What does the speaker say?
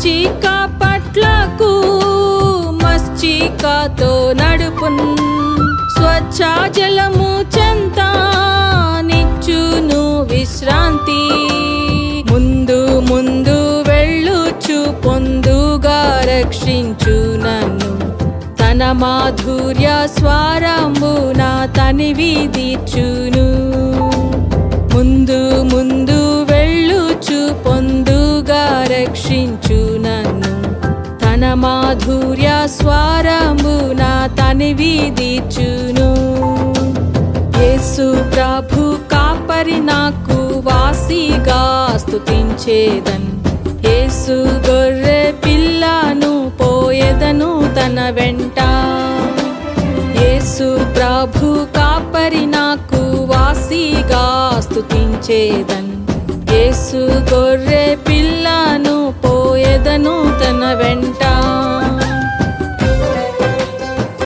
మచ్చిక పట్లకు మచ్చికతో నడుపున్ స్వచ్ఛ జలము చెంత నిచ్చును విశ్రాంతి ముందు ముందు వెళ్ళుచు పొందుగా రక్షించు నన్ను తన మాధుర్య స్వరమున తనివి తీర్చును ముందు ముందు వెళ్ళుచు పొందుగా రక్షించు నన్ను తన మాధుర్య స్వరమున తనివి తీర్చును యేసు ప్రభు కాపరి నాకు వాసిగా స్తుతించేదన్ యేసు గొర్రె పిల్లను పోయేదను తన వెంట యేసు ప్రభు కాపరి నాకు వాసిగా స్తుతించేదన్ యేసు గొర్రె పిల్లను